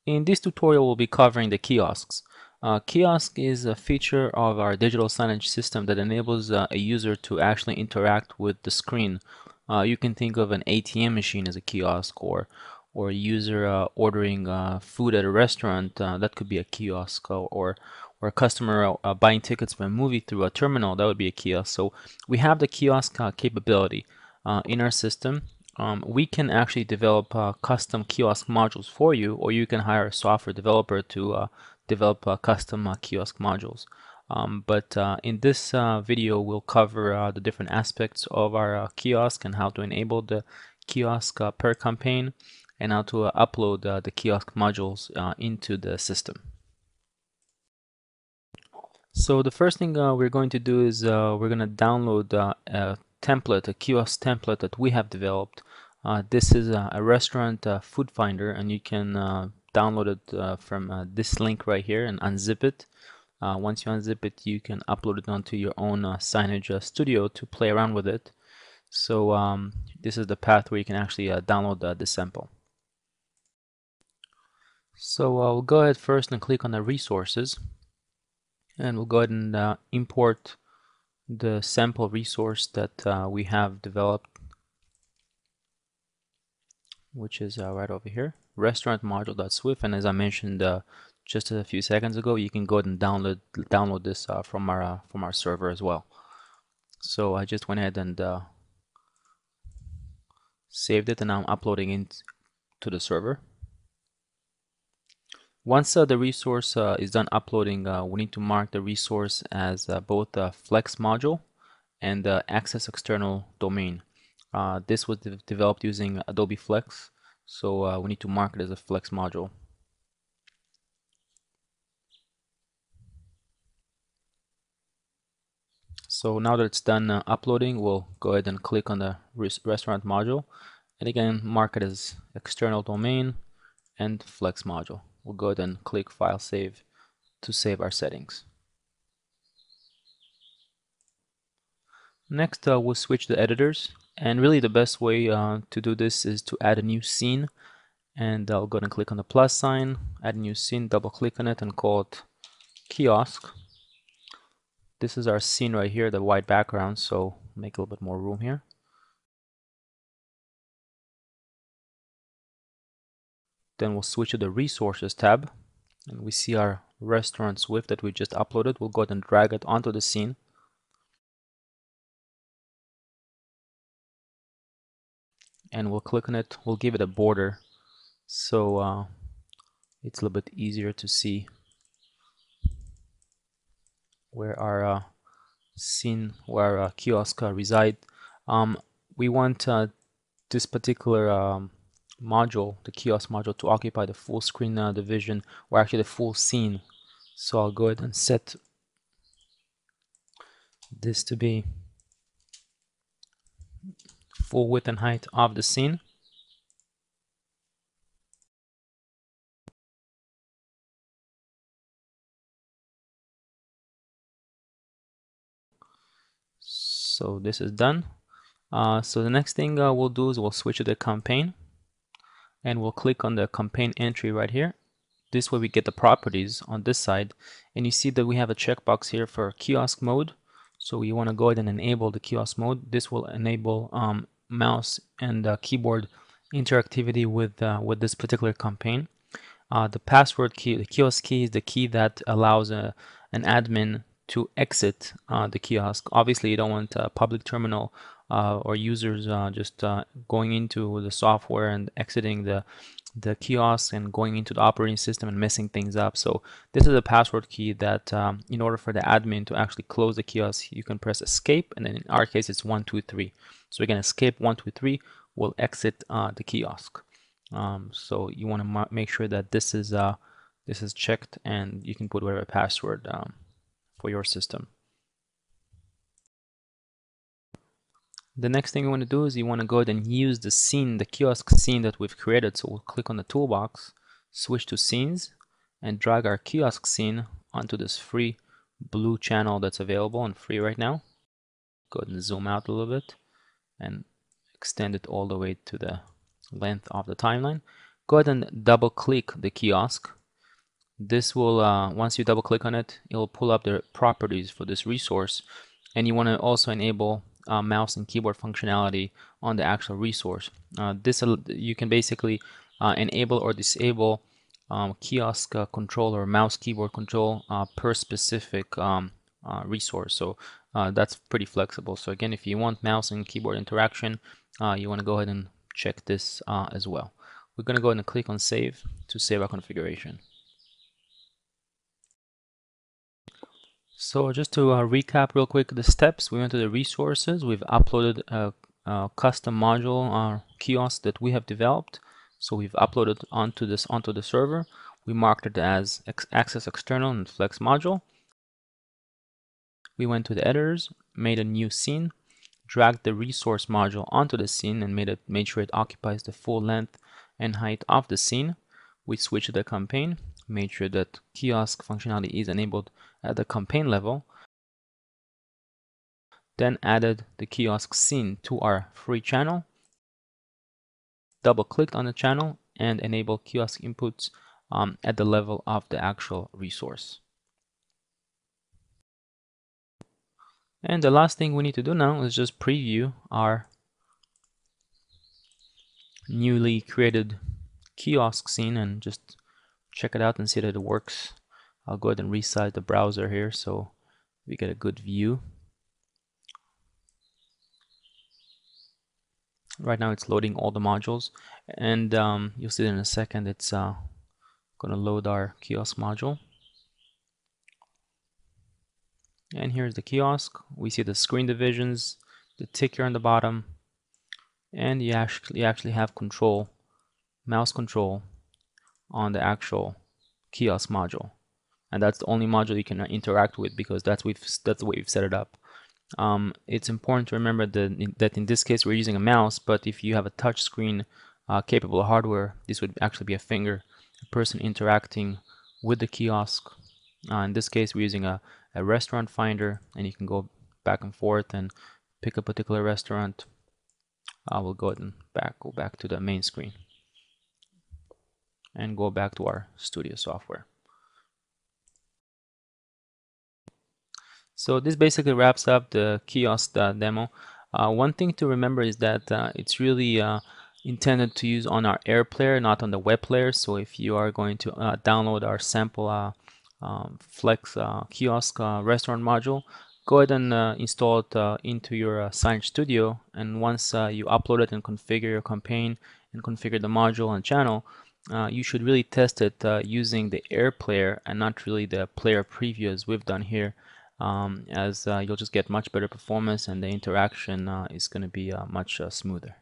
In this tutorial, we'll be covering the kiosks. Kiosk is a feature of our digital signage system that enables a user to actually interact with the screen. You can think of an ATM machine as a kiosk, or a user ordering food at a restaurant. That could be a kiosk, or a customer buying tickets for a movie through a terminal. That would be a kiosk. So we have the kiosk capability in our system. We can actually develop custom kiosk modules for you, or you can hire a software developer to develop custom kiosk modules. But in this video, we'll cover the different aspects of our kiosk and how to enable the kiosk per campaign, and how to upload the kiosk modules into the system. So the first thing we're going to do is we're going to download a template, a kiosk template that we have developed. This is a restaurant food finder, and you can download it from this link right here and unzip it. Once you unzip it, you can upload it onto your own signage studio to play around with it. So this is the path where you can actually download the sample. So we'll go ahead first and click on the resources, and we'll go ahead and import the sample resource that we have developed, which is right over here, restaurant module.swift. And as I mentioned just a few seconds ago, you can go ahead and download this from our server as well. So I just went ahead and saved it, and now I'm uploading it to the server. Once the resource is done uploading, we need to mark the resource as both a flex module and access external domain. This was developed using Adobe Flex, so we need to mark it as a flex module. So now that it's done uploading, we'll go ahead and click on the restaurant module, and again mark it as external domain and flex module. We'll go ahead and click File Save to save our settings. Next, we'll switch to editors, and really the best way to do this is to add a new scene. And I'll go ahead and click on the plus sign, add a new scene, double click on it, and call it Kiosk. This is our scene right here, the white background, so make a little bit more room here. Then we'll switch to the resources tab, and we see our restaurant Swift that we just uploaded. We'll go ahead and drag it onto the scene. And we'll click on it, we'll give it a border, so it's a little bit easier to see where our scene, where our kiosk reside. We want this particular module, the kiosk module, to occupy the full screen division, or actually the full scene. So I'll go ahead and set this to be full width and height of the scene. So this is done. So the next thing we'll do is we'll switch to the campaign, and we'll click on the campaign entry right here. This way we get the properties on this side, and you see that we have a checkbox here for kiosk mode. So we want to go ahead and enable the kiosk mode. This will enable mouse and keyboard interactivity with this particular campaign. The password key, the kiosk key, is the key that allows an admin to exit the kiosk. Obviously, you don't want a public terminal or users just going into the software and exiting the kiosk and going into the operating system and messing things up. So this is a password key that in order for the admin to actually close the kiosk, you can press escape, and then in our case it's 1 2 3. So again, escape 1 2 3 will exit the kiosk. So you want to make sure that this is checked, and you can put whatever password for your system. The next thing you want to do is you want to go ahead and use the scene, the kiosk scene that we've created. So we'll click on the toolbox, switch to scenes, and drag our kiosk scene onto this free blue channel that's available and free right now. Go ahead and zoom out a little bit and extend it all the way to the length of the timeline. go ahead and double click the kiosk. This will, once you double click on it, it will pull up the properties for this resource, and you want to also enable mouse and keyboard functionality on the actual resource. You can basically enable or disable kiosk control or mouse keyboard control per specific resource. So that's pretty flexible. So again, if you want mouse and keyboard interaction, you want to go ahead and check this as well. We're going to go ahead and click on save to save our configuration. So just to recap real quick the steps, we went to the resources. We've uploaded a custom module kiosk that we have developed. So we've uploaded onto the server. We marked it as access external and flex module. We went to the editors, made a new scene, dragged the resource module onto the scene and made sure it occupies the full length and height of the scene. We switched the campaign, made sure that kiosk functionality is enabled at the campaign level, then added the kiosk scene to our free channel, double clicked on the channel and enabled kiosk inputs at the level of the actual resource. And the last thing we need to do now is just preview our newly created kiosk scene and just check it out and see that it works. I'll go ahead and resize the browser here so we get a good view. Right now it's loading all the modules, and you'll see that in a second it's going to load our kiosk module. And here's the kiosk. We see the screen divisions, the ticker on the bottom, and you actually have control, mouse control on the actual kiosk module. And that's the only module you can interact with because that's the way we've set it up. It's important to remember that in this case we're using a mouse, but if you have a touch screen capable hardware, this would actually be a finger, a person interacting with the kiosk. In this case we're using a restaurant finder, and you can go back and forth and pick a particular restaurant. I will go ahead and go back to the main screen and go back to our studio software. So this basically wraps up the kiosk demo. One thing to remember is that it's really intended to use on our Air player, not on the web player. So if you are going to download our sample Flex kiosk restaurant module, go ahead and install it into your Signage Studio. And once you upload it and configure your campaign and configure the module and channel, you should really test it using the Air player and not really the player preview as we've done here. As you'll just get much better performance and the interaction is going to be much smoother.